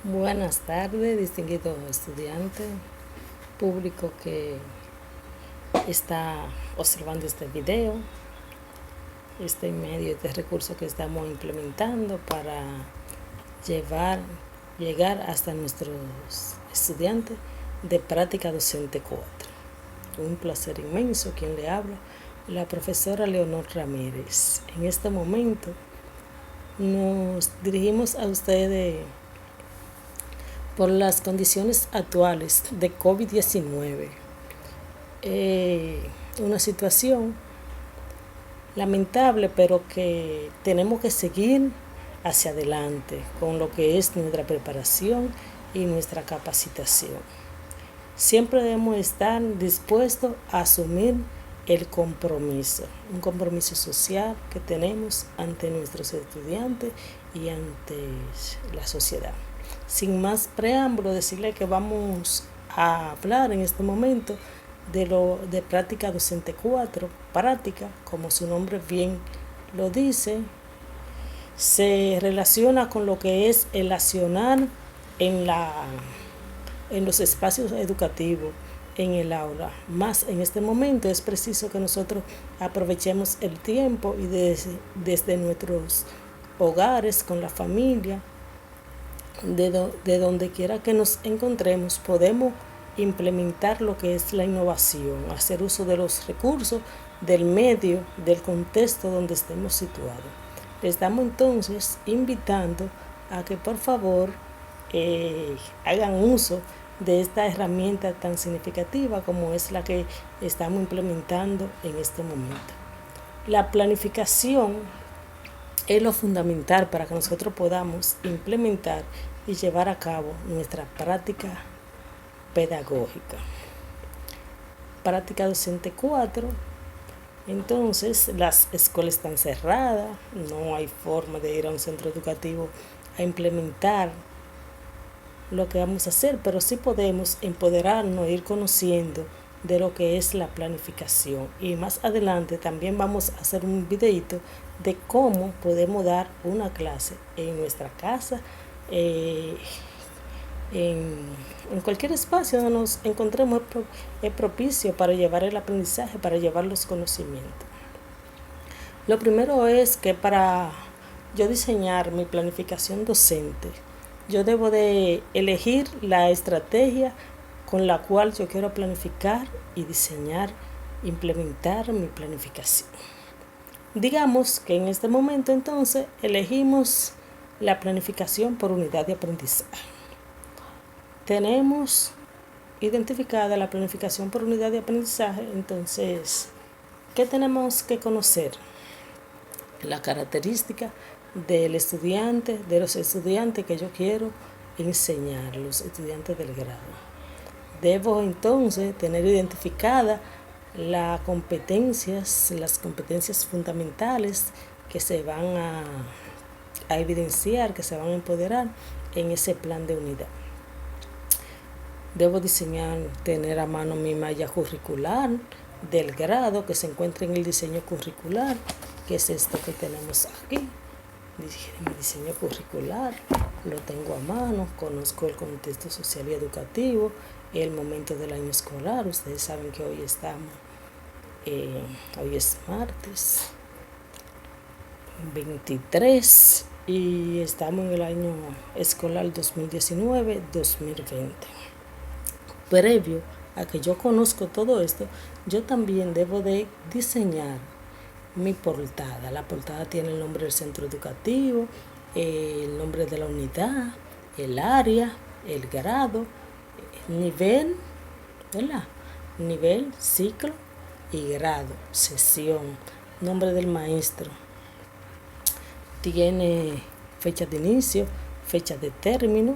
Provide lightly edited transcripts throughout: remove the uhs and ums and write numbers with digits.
Buenas tardes, distinguido estudiante, público que está observando este video, este medio, este recurso que estamos implementando para llevar, llegar hasta nuestros estudiantes de práctica docente 4. Un placer inmenso, quien le habla, la profesora Leonor Ramírez. En este momento nos dirigimos a ustedes por las condiciones actuales de COVID-19. Una situación lamentable, pero que tenemos que seguir hacia adelante con lo que es nuestra preparación y nuestra capacitación. Siempre debemos estar dispuestos a asumir el compromiso, un compromiso social que tenemos ante nuestros estudiantes y ante la sociedad. Sin más preámbulo, decirle que vamos a hablar en este momento de práctica docente 4. Práctica, como su nombre bien lo dice, se relaciona con lo que es el accionar en los espacios educativos, en el aula. Más en este momento es preciso que nosotros aprovechemos el tiempo y desde nuestros hogares, con la familia, de donde quiera que nos encontremos, podemos implementar lo que es la innovación, hacer uso de los recursos, del medio, del contexto donde estemos situados. Les estamos entonces invitando a que por favor hagan uso de esta herramienta tan significativa como es la que estamos implementando en este momento. La planificación es lo fundamental para que nosotros podamos implementar y llevar a cabo nuestra práctica pedagógica. Práctica docente 4. Entonces, las escuelas están cerradas, no hay forma de ir a un centro educativo a implementar lo que vamos a hacer, pero sí podemos empoderarnos e ir conociendo de lo que es la planificación. Y más adelante también vamos a hacer un videito de cómo podemos dar una clase en nuestra casa, en cualquier espacio donde nos encontremos. Es propicio para llevar el aprendizaje, para llevar los conocimientos. Lo primero es que para yo diseñar mi planificación docente, yo debo de elegir la estrategia con la cual yo quiero planificar y diseñar, implementar mi planificación. Digamos que en este momento entonces elegimos la planificación por unidad de aprendizaje. Tenemos identificada la planificación por unidad de aprendizaje, entonces, ¿qué tenemos que conocer? La característica del estudiante, de los estudiantes que yo quiero enseñar, los estudiantes del grado. Debo entonces tener identificada las competencias fundamentales que se van a evidenciar, que se van a empoderar en ese plan de unidad. Debo diseñar, tener a mano mi malla curricular del grado que se encuentra en el diseño curricular, que es esto que tenemos aquí. Mi diseño curricular lo tengo a mano, conozco el contexto social y educativo, el momento del año escolar. Ustedes saben que hoy es martes 23 y estamos en el año escolar 2019-2020. Previo a que yo conozco todo esto, yo también debo de diseñar mi portada. La portada tiene el nombre del centro educativo, el nombre de la unidad, el área, el grado, nivel, ¿verdad? Nivel, ciclo y grado, sesión, nombre del maestro. Tiene fecha de inicio, fecha de término,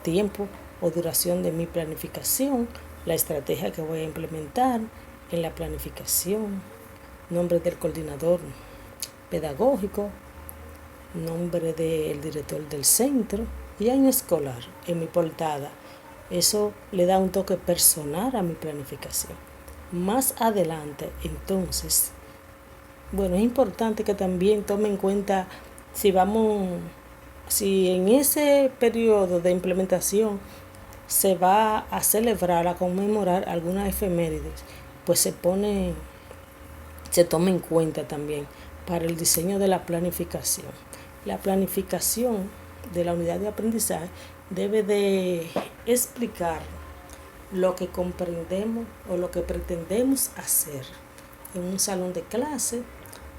tiempo o duración de mi planificación, la estrategia que voy a implementar en la planificación, nombre del coordinador pedagógico, nombre del director del centro y año escolar en mi portada. Eso le da un toque personal a mi planificación. Más adelante, entonces, bueno, es importante que también tome en cuenta si vamos si en ese periodo de implementación se va a celebrar, a conmemorar alguna efemérides, pues se toma en cuenta también para el diseño de la planificación. La planificación de la unidad de aprendizaje debe de explicar lo que comprendemos o lo que pretendemos hacer en un salón de clase.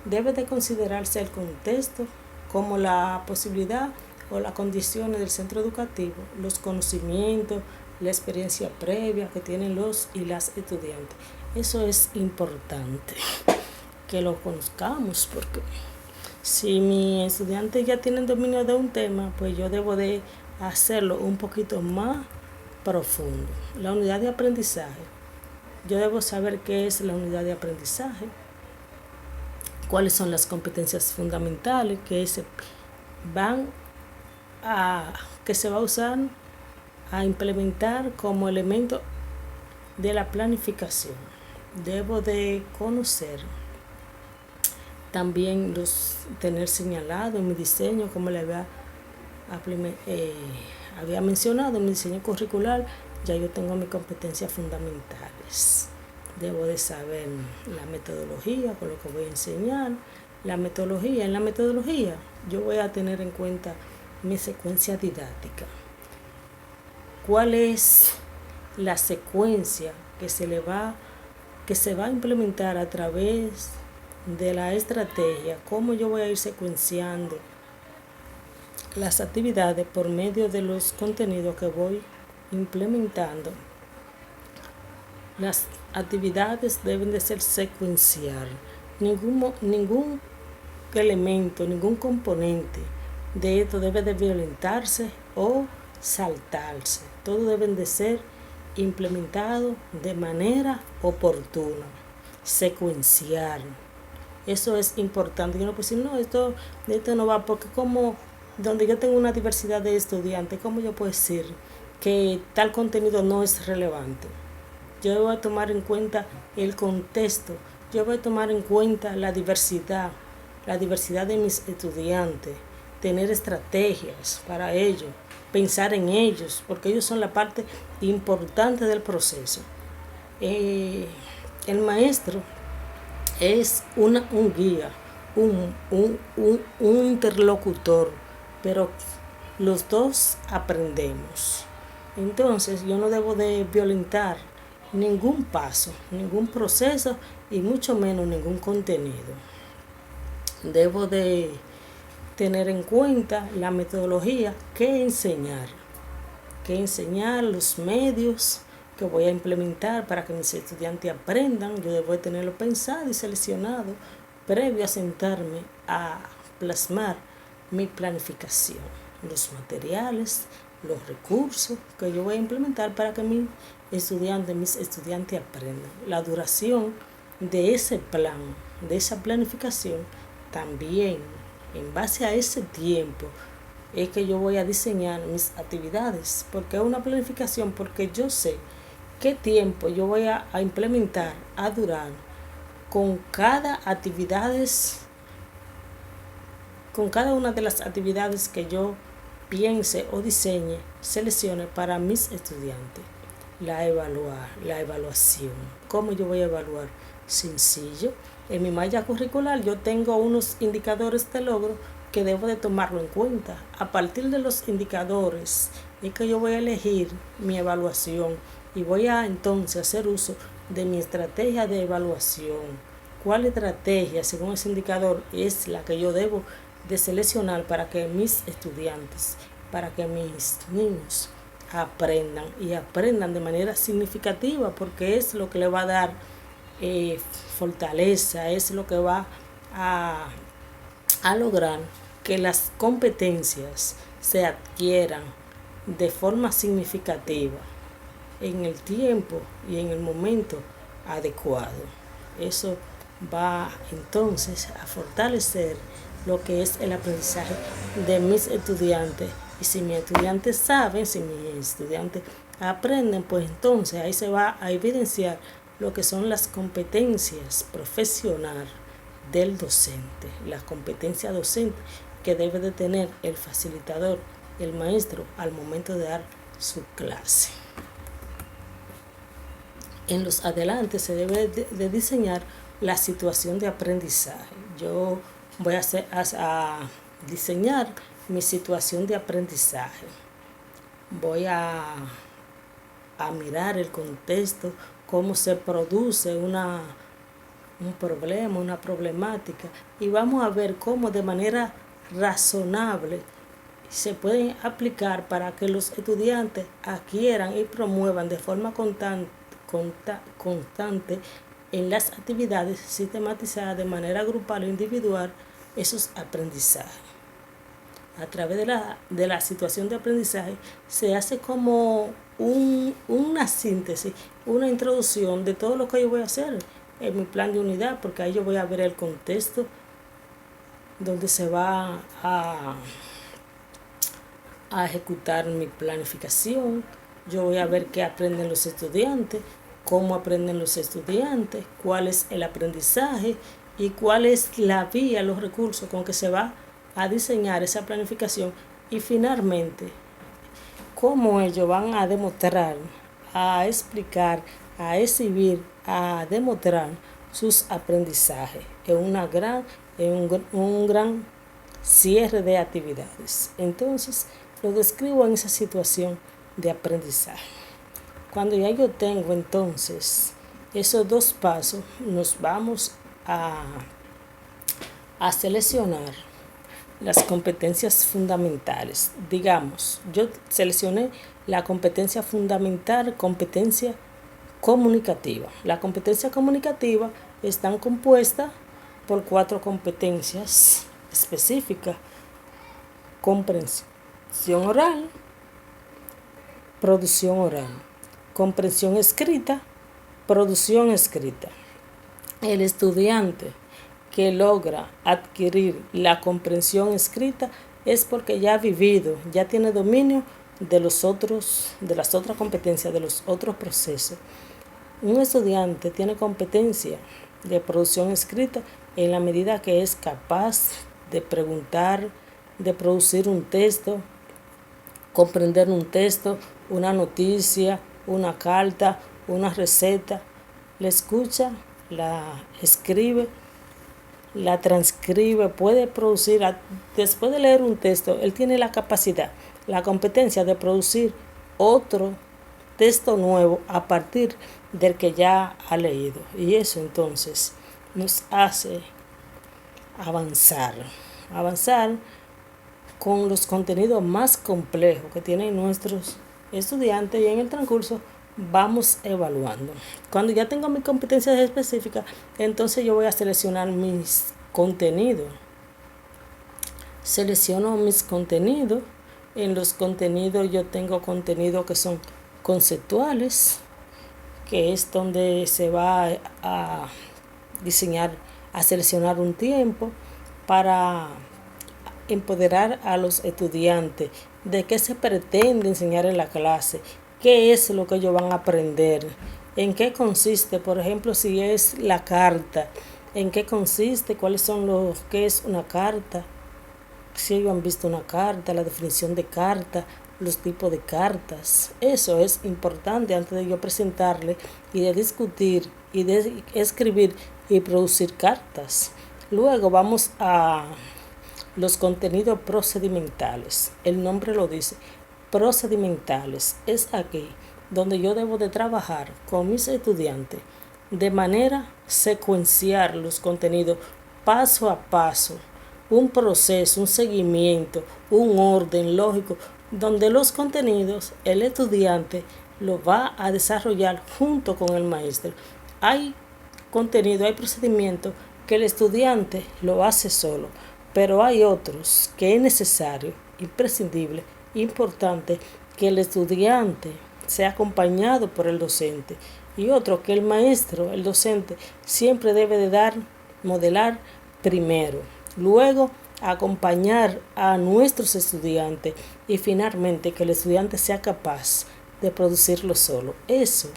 Debe de considerarse el contexto como la posibilidad o las condiciones del centro educativo, los conocimientos, la experiencia previa que tienen los y las estudiantes. Eso es importante que lo conozcamos, porque si mis estudiantes ya tienen dominio de un tema, pues yo debo de hacerlo un poquito más profundo. La unidad de aprendizaje. Yo debo saber qué es la unidad de aprendizaje, cuáles son las competencias fundamentales que se va a usar a implementar como elemento de la planificación. Debo de conocer también tener señalado en mi diseño, como le había mencionado, en mi diseño curricular, ya yo tengo mis competencias fundamentales. Debo de saber la metodología con lo que voy a enseñar. En la metodología yo voy a tener en cuenta mi secuencia didáctica. ¿Cuál es la secuencia que se va a implementar a través de la estrategia? ¿Cómo yo voy a ir secuenciando las actividades por medio de los contenidos que voy implementando? Las actividades deben de ser secuencial. Ningún elemento, ningún componente de esto debe de violentarse o saltarse. Todo deben de ser implementado de manera oportuna, secuencial. Eso es importante. Yo no puedo decir, no, esto no va, porque como donde yo tengo una diversidad de estudiantes, ¿cómo yo puedo decir que tal contenido no es relevante? Yo voy a tomar en cuenta el contexto, yo voy a tomar en cuenta la diversidad de mis estudiantes, tener estrategias para ellos, pensar en ellos, porque ellos son la parte importante del proceso. El maestro es un guía, un interlocutor, pero los dos aprendemos. Entonces yo no debo de violentar ningún paso, ningún proceso y mucho menos ningún contenido. Debo de tener en cuenta la metodología que enseñar, los medios que voy a implementar para que mis estudiantes aprendan. Yo debo de tenerlo pensado y seleccionado previo a sentarme a plasmar mi planificación, los materiales, los recursos que yo voy a implementar para que mis estudiantes aprendan. La duración de ese plan, de esa planificación, también en base a ese tiempo es que yo voy a diseñar mis actividades. Porque es una planificación, porque yo sé qué tiempo yo voy a implementar, a durar con cada una de las actividades que yo piense o diseñe, seleccione para mis estudiantes. La evaluación. ¿Cómo yo voy a evaluar? Sencillo. En mi malla curricular yo tengo unos indicadores de logro que debo de tomarlo en cuenta. A partir de los indicadores es que yo voy a elegir mi evaluación y voy a entonces hacer uso de mi estrategia de evaluación. ¿Cuál estrategia según ese indicador es la que yo debo de seleccionar para que mis estudiantes, para que mis niños aprendan de manera significativa? Porque es lo que le va a dar fortaleza, es lo que va a lograr que las competencias se adquieran de forma significativa en el tiempo y en el momento adecuado. Eso va entonces a fortalecer lo que es el aprendizaje de mis estudiantes. Y si mis estudiantes saben, si mis estudiantes aprenden, pues entonces ahí se va a evidenciar lo que son las competencias profesionales del docente, las competencias docentes que debe de tener el facilitador, el maestro, al momento de dar su clase. En los adelantes se debe de diseñar la situación de aprendizaje. Yo voy a diseñar mi situación de aprendizaje. Voy a mirar el contexto, cómo se produce un problema, una problemática, y vamos a ver cómo de manera razonable se pueden aplicar para que los estudiantes adquieran y promuevan de forma constante en las actividades sistematizadas de manera grupal o individual esos aprendizajes. A través de la situación de aprendizaje se hace como una síntesis, una introducción de todo lo que yo voy a hacer en mi plan de unidad, porque ahí yo voy a ver el contexto donde se va a ejecutar mi planificación. Yo voy a ver qué aprenden los estudiantes, cómo aprenden los estudiantes, cuál es el aprendizaje y cuál es la vía, los recursos con que se va a diseñar esa planificación, y finalmente cómo ellos van a demostrar, a explicar, a exhibir, a demostrar sus aprendizajes en un gran cierre de actividades. Entonces lo describo en esa situación de aprendizaje. Cuando ya yo tengo entonces esos dos pasos, nos vamos a seleccionar las competencias fundamentales. Digamos, yo seleccioné la competencia fundamental, competencia comunicativa. La competencia comunicativa está compuesta por 4 competencias específicas: comprensión oral, producción oral, comprensión escrita, producción escrita. El estudiante que logra adquirir la comprensión escrita es porque ya ha vivido, ya tiene dominio de las otras competencias, de los otros procesos. Un estudiante tiene competencia de producción escrita en la medida que es capaz de preguntar, de producir un texto, comprender un texto, una noticia, una carta, una receta. La escucha, la escribe, la transcribe, puede producir, después de leer un texto, él tiene la capacidad, la competencia de producir otro texto nuevo a partir del que ya ha leído. Y eso entonces nos hace avanzar con los contenidos más complejos que tienen nuestros estudiantes, y en el transcurso vamos evaluando. Cuando ya tengo mis competencias específicas, entonces yo voy a seleccionar mis contenidos. Selecciono mis contenidos. En los contenidos yo tengo contenidos que son conceptuales, que es donde se va a diseñar, a seleccionar un tiempo para empoderar a los estudiantes de qué se pretende enseñar en la clase, qué es lo que ellos van a aprender, en qué consiste, por ejemplo, si es la carta, en qué consiste, qué es una carta, si ellos han visto una carta, la definición de carta, los tipos de cartas. Eso es importante antes de yo presentarle y de discutir y de escribir y producir cartas. Luego vamos a los contenidos procedimentales. El nombre lo dice, procedimentales. Es aquí donde yo debo de trabajar con mis estudiantes de manera secuenciar los contenidos paso a paso, un proceso, un seguimiento, un orden lógico, donde los contenidos el estudiante lo va a desarrollar junto con el maestro. Hay contenido, hay procedimiento que el estudiante lo hace solo, pero hay otros que es necesario, imprescindible, importante que el estudiante sea acompañado por el docente, y otro que el maestro, el docente, siempre debe de modelar primero, luego acompañar a nuestros estudiantes, y finalmente que el estudiante sea capaz de producirlo solo. Eso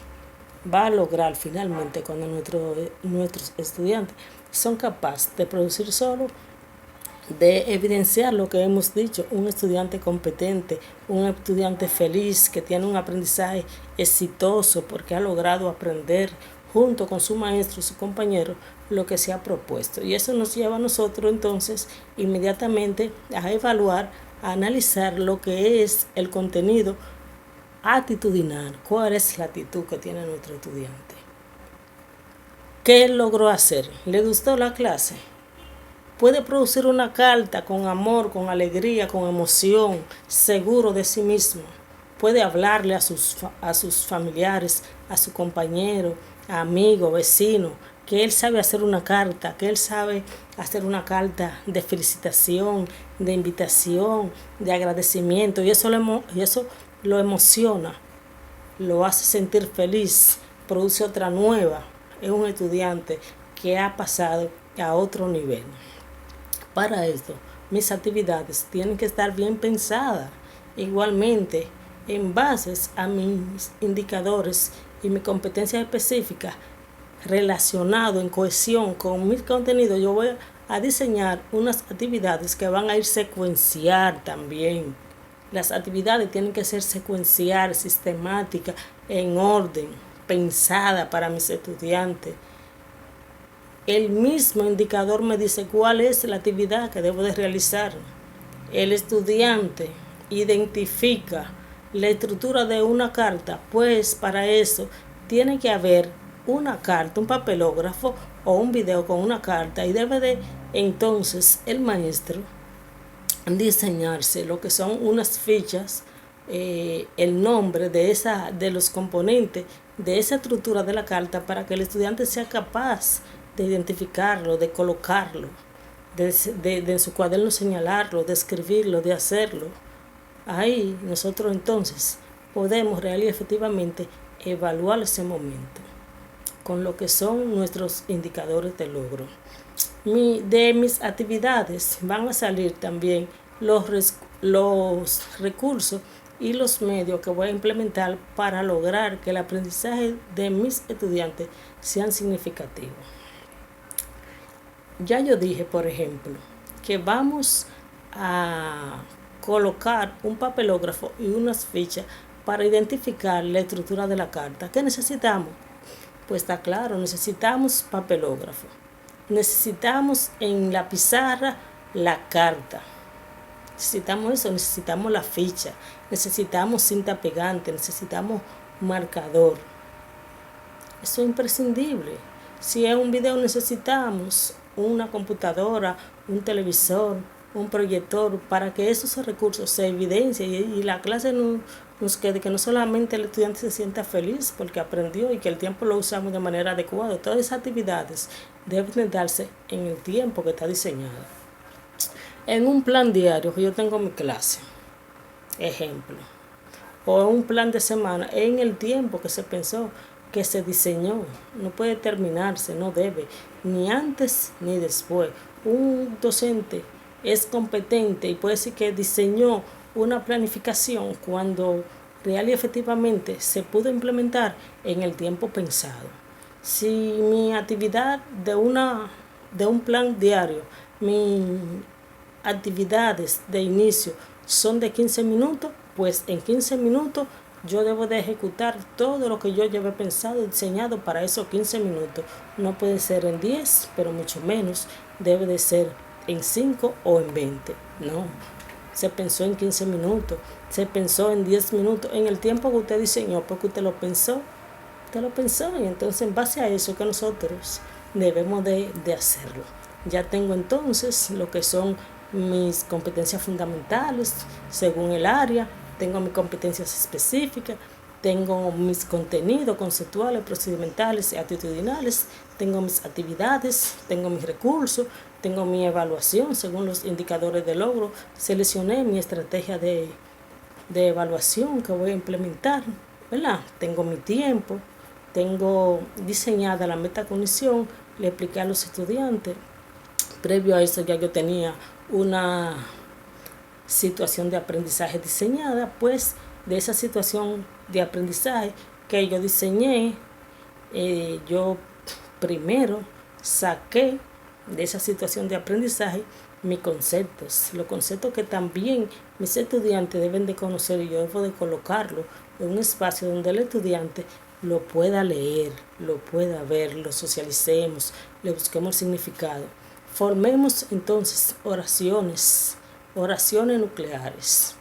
va a lograr finalmente cuando nuestros estudiantes son capaces de producir solo de evidenciar lo que hemos dicho, un estudiante competente, un estudiante feliz que tiene un aprendizaje exitoso porque ha logrado aprender junto con su maestro y su compañero lo que se ha propuesto. Y eso nos lleva a nosotros entonces inmediatamente a evaluar, a analizar lo que es el contenido actitudinal, cuál es la actitud que tiene nuestro estudiante. ¿Qué logró hacer? ¿Le gustó la clase? Puede producir una carta con amor, con alegría, con emoción, seguro de sí mismo. Puede hablarle a sus familiares, a su compañero, amigo, vecino, que él sabe hacer una carta, que él sabe hacer una carta de felicitación, de invitación, de agradecimiento, y eso lo emociona, lo hace sentir feliz, produce otra nueva. Es un estudiante que ha pasado a otro nivel. Para esto, mis actividades tienen que estar bien pensadas, igualmente en bases a mis indicadores y mi competencia específica relacionado en cohesión con mis contenidos. Yo voy a diseñar unas actividades que van a ir secuenciar también. Las actividades tienen que ser secuenciar, sistemáticas, en orden, pensada para mis estudiantes. El mismo indicador me dice cuál es la actividad que debo de realizar. El estudiante identifica la estructura de una carta, pues para eso tiene que haber una carta, un papelógrafo o un video con una carta, y debe de entonces el maestro diseñarse lo que son unas fichas, el nombre de los componentes de esa estructura de la carta, para que el estudiante sea capaz de identificarlo, de colocarlo, de en su cuaderno señalarlo, de escribirlo, de hacerlo. Ahí nosotros entonces podemos real y efectivamente evaluar ese momento con lo que son nuestros indicadores de logro. De mis actividades van a salir también los recursos y los medios que voy a implementar para lograr que el aprendizaje de mis estudiantes sean significativos. Ya yo dije, por ejemplo, que vamos a colocar un papelógrafo y unas fichas para identificar la estructura de la carta. ¿Qué necesitamos? Pues está claro, necesitamos papelógrafo. Necesitamos en la pizarra la carta. Necesitamos eso, necesitamos la ficha, necesitamos cinta pegante, necesitamos marcador. Eso es imprescindible. Si es un video, necesitamos una computadora, un televisor, un proyector, para que esos recursos se evidencien y la clase nos quede, que no solamente el estudiante se sienta feliz porque aprendió y que el tiempo lo usamos de manera adecuada. Todas esas actividades deben darse en el tiempo que está diseñado. En un plan diario que yo tengo mi clase, ejemplo, o en un plan de semana, en el tiempo que se pensó, que se diseñó, no puede terminarse, no debe, ni antes ni después. Un docente es competente y puede decir que diseñó una planificación cuando real y efectivamente se pudo implementar en el tiempo pensado. Si mi actividad de un plan diario, mis actividades de inicio son de 15 minutos, pues en 15 minutos yo debo de ejecutar todo lo que yo llevé pensado, diseñado para esos 15 minutos. No puede ser en 10, pero mucho menos debe de ser en 5 o en 20. No, se pensó en 15 minutos, se pensó en 10 minutos, en el tiempo que usted diseñó, porque usted lo pensó, y entonces en base a eso que nosotros debemos de hacerlo. Ya tengo entonces lo que son mis competencias fundamentales según el área, tengo mis competencias específicas, tengo mis contenidos conceptuales, procedimentales y actitudinales, tengo mis actividades, tengo mis recursos, tengo mi evaluación según los indicadores de logro, seleccioné mi estrategia de evaluación que voy a implementar, ¿verdad? Tengo mi tiempo, tengo diseñada la metacognición, le expliqué a los estudiantes. Previo a eso ya yo tenía una situación de aprendizaje diseñada, pues de esa situación de aprendizaje que yo diseñé, yo primero saqué de esa situación de aprendizaje mis conceptos, los conceptos que también mis estudiantes deben de conocer, y yo debo de colocarlo en un espacio donde el estudiante lo pueda leer, lo pueda ver, lo socialicemos, le busquemos el significado. Formemos entonces oraciones nucleares.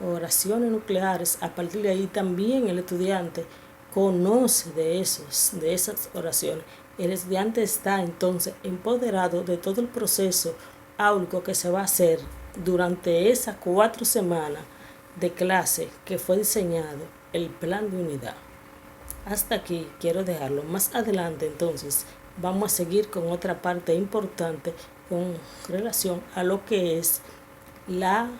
Oraciones nucleares. A partir de ahí también el estudiante conoce de esas oraciones. El estudiante está entonces empoderado de todo el proceso áulico que se va a hacer durante esas 4 semanas de clase que fue diseñado el plan de unidad. Hasta aquí quiero dejarlo. Más adelante entonces vamos a seguir con otra parte importante con relación a lo que es la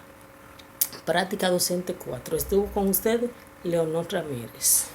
práctica docente 4. Estuvo con ustedes Leonor Ramírez.